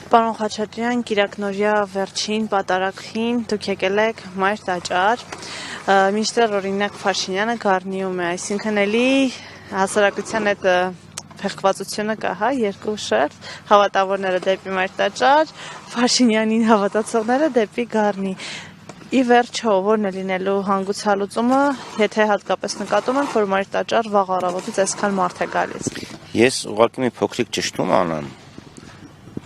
Պարոն Խաչատրյան, Կիրակնորյա վերջին պատարագին դուք եկել եք Մայր տաճար, մինչդեռ օրինակ Փաշինյանը Գառնիում է, այսինքն էլի հասարակության հետ փեղկվածությունը կա, հա, երկու շերտ, հավատավորները դեպի Մայր տաճար, Փաշինյանին հավատացողները դեպի Գառնի։ Ի վերջո, որն է լինելու հանգուցալուծումը, եթե հատկապես նկատում ենք, որ Մայր տաճար վաղ առավոտից այսքան մարդ է գալիս։ Ես ուղղակի մի փոքրիկ ճշտում անեմ։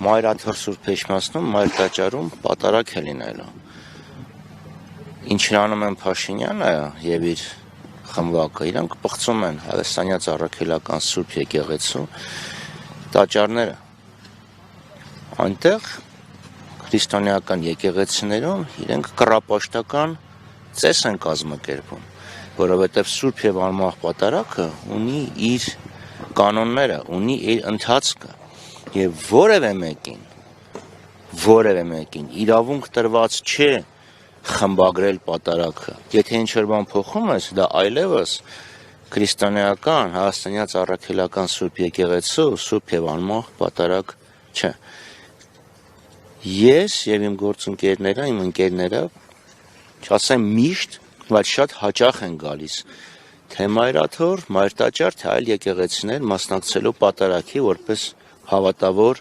Մայրաթոր Սուրբ Էջմիածնում Մայր տաճարում պատարագ է լինելու։ Ինչն անում են Փաշինյանը եւ իր խմբակը, իրանք պղծում են Հայաստանյաց առաքելական Սուրբ եկեղեցու տաճարները։ Այնտեղ քրիստոնեական եկեղեցիներում իրենք կռապաշտական ծես են կազմակերպում, որովհետև Սուրբ եւ անմահ պատարագը ունի իր կանոնները, ունի իր ընթացքը եւ որևէ մեկին իրավունք տրված չէ խմբագրել պատարագը։ Եթե ինչ-որ բան փոխում ես, դա այլևս քրիստոնեական Հայաստանյաց առաքելական Սուրբ եկեղեցու Սուրբ եւ անմահ պատարագ չէ։ Ես եւ իմ գործընկերները, իմ ընկերները, չասեմ միշտ, բայց շատ հաճախ են գալիս թե Մայրաթոր, Մայր տաճար, թե այլ եկեղեցիներ մասնակցելու պատարագի որպես հավատավոր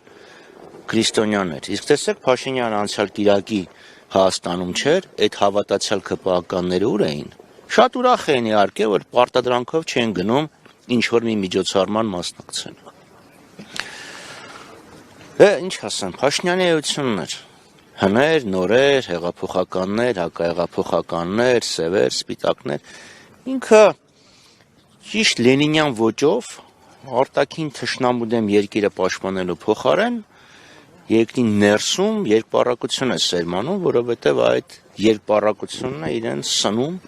քրիստոնյաներ։ Իսկ տեսեք Փաշինյանը անցյալ Կիրակի Հայաստանում չէր, այդ հավատացյալ ԿՊԱ-ականները ուր էին։ Շատ ուրախ էին իհարկե, որ պարտադրանքով չեն գնում ինչ-որ մի միջոցառման մասնակցելու։ Ինչ ասեմ, Փաշինյանի էությունն էր, հներ, նորեր, հեղափոխականներ, հակահեղափոխականներ, սևեր, սպիտակներ, ինքը ճիշտ լենինյան ոճով արտաքին թշնամու դեմ երկիրը պաշտպանելու փոխարեն երկրի ներսում երկպառակություն է սերմանում, որովհետև այդ երկպառակությունն է իրեն սնում,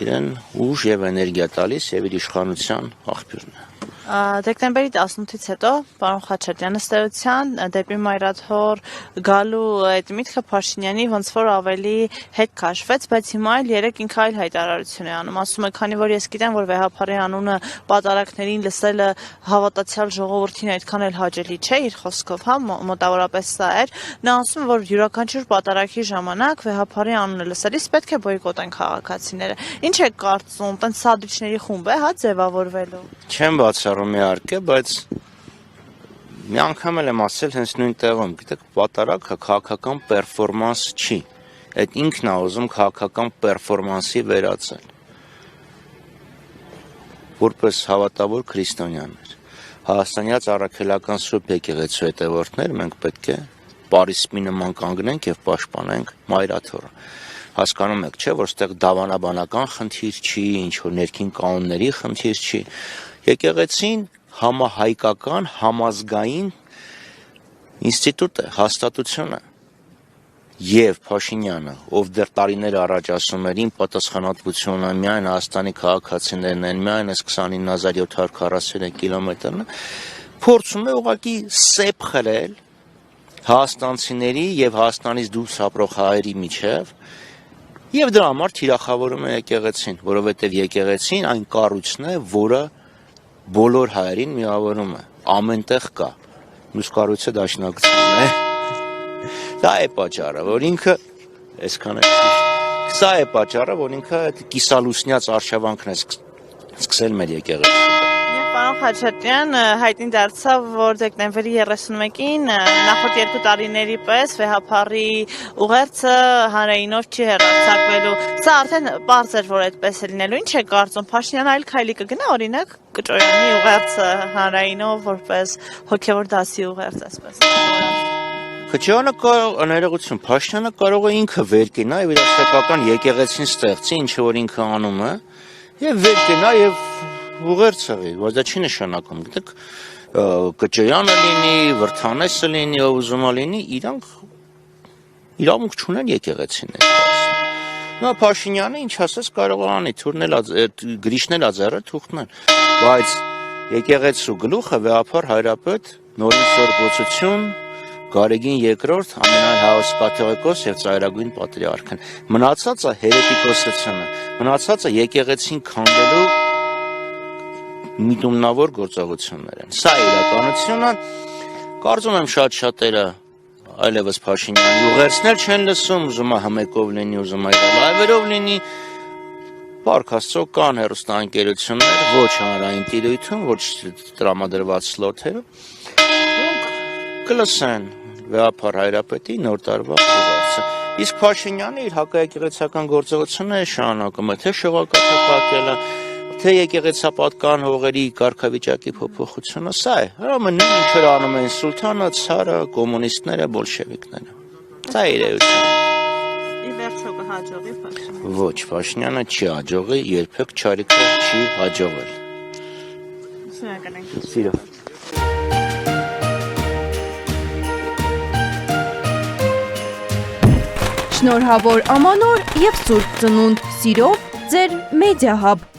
իրեն ուժ եւ էներգիա տալիս եւ իր իշխանության աղբյուրն է։ Դեկտեմբերի 18-ից հետո, պարոն Խաչատրյան, ըստ էության դեպի Մայրաթոր գալու այդ միտքը Փաշինյանի ոնց որ ավելի հետ քաշվեց, բայց հիմա էլ երեք ինքը այլ հայտարարություն է անում, ասում է, քանի որ ես գիտեմ, որ վեհապարի անունը պատարագներին լսելը հավատացյալ ժողովրդին այդքան էլ հաճելի չէ, իր խոսքով, հա, մոտավորապես սա էր, նա ասում է, որ յուրաքանչյուր պատարագի ժամանակ վեհապարի անունը լսելիս պետք է բոյկոտեն քաղաքացիները։ Ինչ եք կարծում, տենց սադիչների խումբ է, հա, ձևավորվելու։ Չեմ բացառում իհարկե, բայց մի անգամ էլ եմ ասել հենց նույն տեղում, գիտեք, պատարագը քաղաքական պերֆորմանս չի։ Այդ ինքն է ուզում քաղաքական պերֆորմանսի վերածել։ Որպես հավատավոր քրիստոնյաներ, Հայաստանյաց առաքելական Սուրբ եկեղեցու հետևորդներ, մենք պետք է պարիսպի նման կանգնենք եւ պաշտպանենք Մայրաթորը։ Հասկանում եք, չէ, որ ստեղ դավանաբանական խնդիր չի, ինչ որ ներքին կանոնների խնդիր չի։ Եկեղեցին համահայկական, համազգային ինստիտուտ է, հաստատություն է։ Եվ Փաշինյանը, ով դեռ տարիներ առաջ ասում էր, իմ պատասխանատվությունը միայն Հայաստանի քաղաքացիներն են, միայն այս 29743 կիլոմետրն է, փորձում է ուղղակի սեփ խրել հայաստանցիների եւ Հայաստանից դուրս ապրող հայերի միջև, եւ դրա համար թիրախավորում է եկեղեցին, որովհետեւ եկեղեցին այն կառույցն է, որը բոլոր հայերին միավորում է, ամենտեղ կա, մյուս կառույցը դաշնակցությունն է։ Դա է պատճառը, որ ինքը այսքան է ճիշտ։ Սա է պատճառը, որ ինքը կիսալուսնյաց արշավանքն է սկսել մեր եկեղեցու։ Պարոն Խաչատրյան, հայտնի դարձավ, որ դեկտեմբերի 31-ին նախորդ 2 տարիների պես վեհապարի ուղերձը հանրայինով չի հեռարձակվելու։ Սա արդեն պարզ էր, որ այդպես է լինելու։ Ինչ է կարծում, Փաշինյանը այլ քայլի կգնա, օրինակ կճոյանի ուղերձը հանրայինով որպես հոգևոր դասի ուղերձ, այսպես։ Քչյանը կարող ներողություն, Փաշինյանը կարող է ինքը վեր կենա եւ իր սեփական եկեղեցին ստեղծի, ինչը որ ինքը անում է, եւ վեր կենա եւ ուղերձը, բայց դա չի նշանակում, գիտեք, Կճոյանը լինի, Վրթանեսը լինի, ով ուզում է լինի, իրանք իրավունք չունեն եկեղեցիներ։ Նա Փաշինյանը ինչ ասես կարող է անի, գրիշնել աձեռը թուղթնել, բայց եկեղեցու գլուխը վեհապար հայրապետ Նորին Սորբոցություն Գարեգին II ամենահայոց կաթողիկոս եւ ծայրագույն պատրիարքն։ Մնացածը հերետիկոսությունը, մնացածը եկեղեցին քանդելու միտումնավոր գործողություններ են։ Սա իրականությունը, կարծում եմ շատ շատերը այլևս Փաշինյանի ուղերձներ չեն լսում, ուզում է հմեկով լինի, ուզում է լայվերով լինի, Փառք Աստծո կան հեռուստաընկերություններ, ոչ հանրային տիրույթում, ոչ տրամադրված սլոթերում, որոնք կլսեն Վեհափառ Հայրապետի նոր տարվա ուղերձը։ Իսկ Փաշինյանը իր հակաեկեղեցական գործողությունները շարունակում է, թե շողակաթը փակելը, թե եկեղեցապատկան հողերի կարգավիճակի փոփոխությունը, սա է։ Հրամը նույն ինչը անում են Սուլթանը, Ցարը, կոմունիստները, բոլշևիկները։ Սա է իրողությունը։ Ի վերջո կհաջողի Փաշինյանը։ Ոչ, Փաշինյանը չի հաջողի, երբեք չարիքը չի հաջողել։ Շնորհակալ ենք։ Սիրով։ Շնորհավոր ամանոր եւ Սուրբ Ծնունդ։ Սիրով, ձեր Մեդիա Hub։